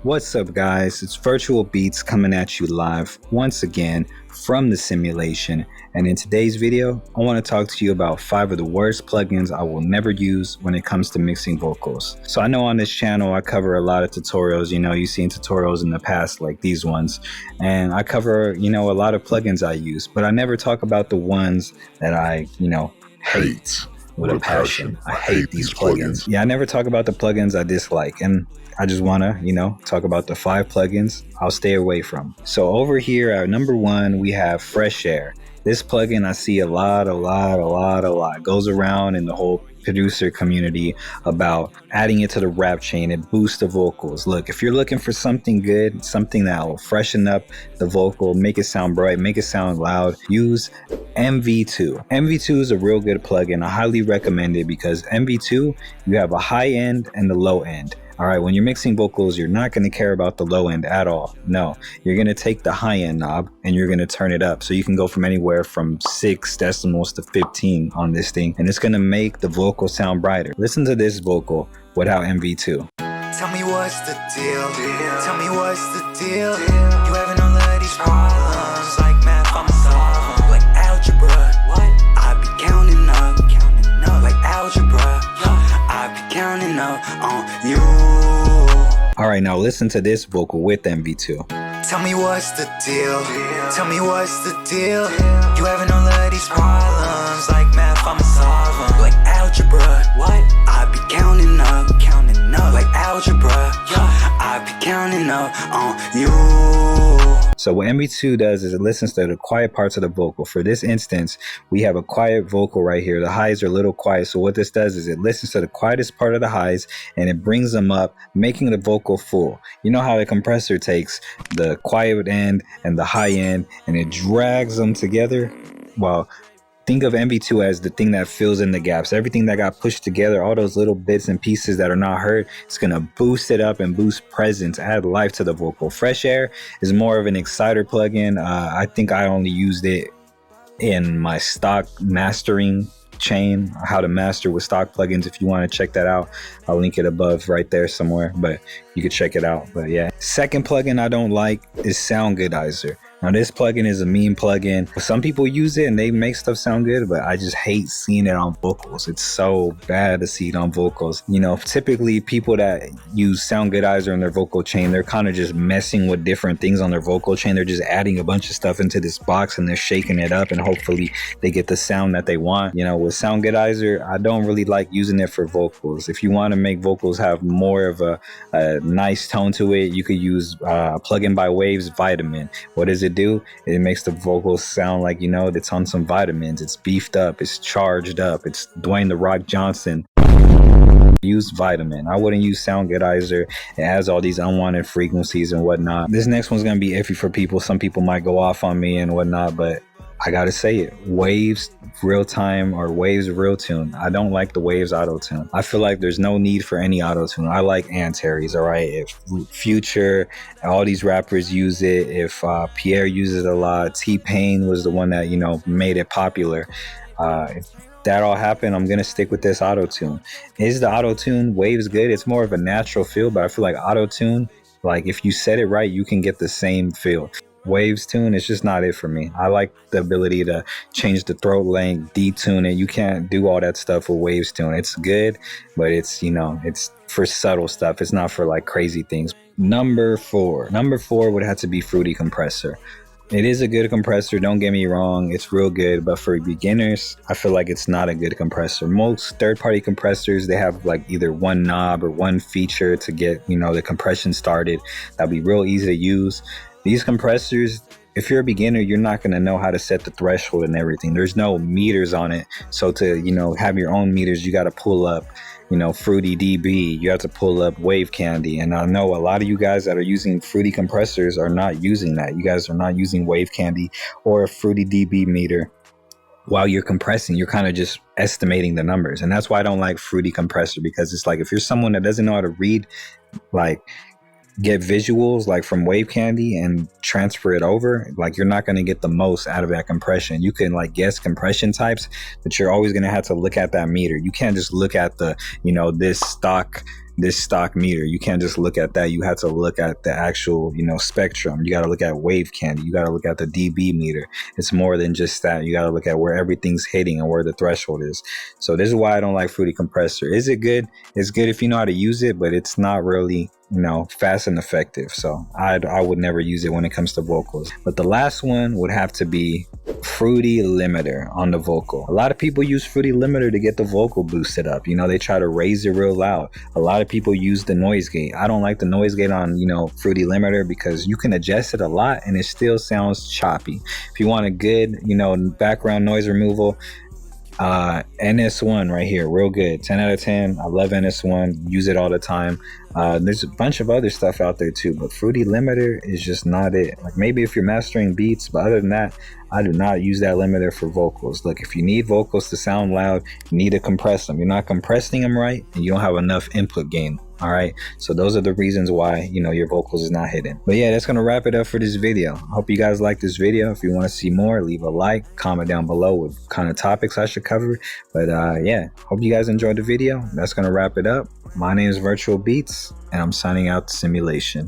What's up, guys? It's Virtual Beats coming at you live once again from the simulation. And in today's video, I want to talk to you about 5 of the worst plugins I will never use when it comes to mixing vocals. So I know on this channel I cover a lot of tutorials. You've seen tutorials in the past like these ones, and I cover a lot of plugins I use, but I never talk about the ones that I hate with a passion. I hate these plugins. Yeah, I never talk about the plugins I dislike, and I just want to, talk about the 5 plugins I'll stay away from. So over here at number 1, we have Fresh Air. This plugin I see a lot goes around in the whole producer community about adding it to the rap chain. It boosts the vocals. Look, if you're looking for something good, something that will freshen up the vocal, make it sound bright, make it sound loud, use MV2. MV2 is a real good plugin. I highly recommend it because MV2, you have a high end and the low end. All right, when you're mixing vocals, you're not going to care about the low end at all. No, you're going to take the high end knob and you're going to turn it up. So you can go from anywhere from 6 decimals to 15 on this thing, and it's going to make the vocal sound brighter. Listen to this vocal without MV2. Tell me what's the deal? Tell me what's the deal? You having all of these problems like math, I'ma solve them. Like algebra, what? I be counting up like algebra. I be counting up on you. All right, now listen to this vocal with MV2. Tell me what's the deal? Tell me what's the deal? You having all of these problems like math, I'ma solve them. Like algebra, what? I be counting up like algebra. I be counting up on you. So what MV2 does is it listens to the quiet parts of the vocal. For this instance, we have a quiet vocal right here. The highs are a little quiet. So what this does is it listens to the quietest part of the highs and it brings them up, making the vocal full. You know how the compressor takes the quiet end and the high end and it drags them together? Well, think of MV2 as the thing that fills in the gaps. Everything that got pushed together, all those little bits and pieces that are not heard, it's going to boost it up and boost presence, add life to the vocal. Fresh Air is more of an exciter plugin. I think I only used it in my stock mastering chain, how to master with stock plugins. If you want to check that out, I'll link it above right there somewhere, but you could check it out. But yeah, second plugin I don't like is Sound Goodizer. Now this plugin is a meme plugin. Some people use it and they make stuff sound good, but I just hate seeing it on vocals. It's so bad to see it on vocals. Typically people that use Sound Goodizer in their vocal chain, they're kind of just messing with different things on their vocal chain. They're just adding a bunch of stuff into this box and they're shaking it up and hopefully they get the sound that they want. With Sound Goodizer, I don't really like using it for vocals. If you want to make vocals have more of a nice tone to it, you could use a plugin by Waves, Vitamin. What does it do? It makes the vocals sound like it's on some vitamins. It's beefed up, it's charged up, it's Dwayne "The Rock" Johnson. Use Vitamin. I wouldn't use Sound Goodizer. It has all these unwanted frequencies and whatnot. This next one's gonna be iffy for people. Some people might go off on me and whatnot, but I gotta say it. Waves Real Time or Waves Real Tune. I don't like the Waves Auto Tune. I feel like there's no need for any auto tune. I like Antares, all right? If Future, all these rappers use it. If Pierre uses it a lot. T-Pain was the one that made it popular. If that all happened, I'm gonna stick with this auto tune. Is the auto tune Waves good? It's more of a natural feel, but I feel like auto tune, like if you set it right, you can get the same feel. Waves tune, it's just not it for me. I like the ability to change the throat length, detune it. You can't do all that stuff with Waves tune. It's good, but it's it's for subtle stuff. It's not for like crazy things. Number 4 would have to be Fruity Compressor. It is a good compressor, don't get me wrong, it's real good, but for beginners, I feel like it's not a good compressor. Most third-party compressors, they have like either one knob or one feature to get the compression started. That'll be real easy to use. These compressors, if you're a beginner, you're not going to know how to set the threshold and everything. There's no meters on it. So to, have your own meters, you got to pull up, Fruity DB. You have to pull up Wave Candy. And I know a lot of you guys that are using Fruity compressors are not using that. You guys are not using Wave Candy or a Fruity DB meter. While you're compressing, you're kind of just estimating the numbers. And that's why I don't like Fruity Compressor, because it's like if you're someone that doesn't know how to read, like get visuals like from Wave Candy and transfer it over, like you're not going to get the most out of that compression. You can like guess compression types, but you're always going to have to look at that meter. You can't just look at the, this stock meter. You can't just look at that. You have to look at the actual, spectrum. You got to look at Wave Candy. You got to look at the dB meter. It's more than just that. You got to look at where everything's hitting and where the threshold is. So this is why I don't like Fruity Compressor. Is it good? It's good if you know how to use it, but it's not really, fast and effective. So I would never use it when it comes to vocals. But the last one would have to be Fruity Limiter on the vocal. A lot of people use Fruity Limiter to get the vocal boosted up. They try to raise it real loud. A lot of people use the noise gate. I don't like the noise gate on, Fruity Limiter because you can adjust it a lot and it still sounds choppy. If you want a good, background noise removal, NS1 right here, real good. 10 out of 10. I love NS1, use it all the time. There's a bunch of other stuff out there too, but Fruity Limiter is just not it. Like maybe if you're mastering beats, but other than that, I do not use that limiter for vocals. Look, if you need vocals to sound loud, you need to compress them. You're not compressing them right, and you don't have enough input gain. All right, so those are the reasons why your vocals is not hitting. But yeah, that's gonna wrap it up for this video. I hope you guys like this video. If you want to see more, leave a like, comment down below what kind of topics I should cover. But yeah, hope you guys enjoyed the video. That's gonna wrap it up. My name is Virtual Beats, and I'm signing out the simulation.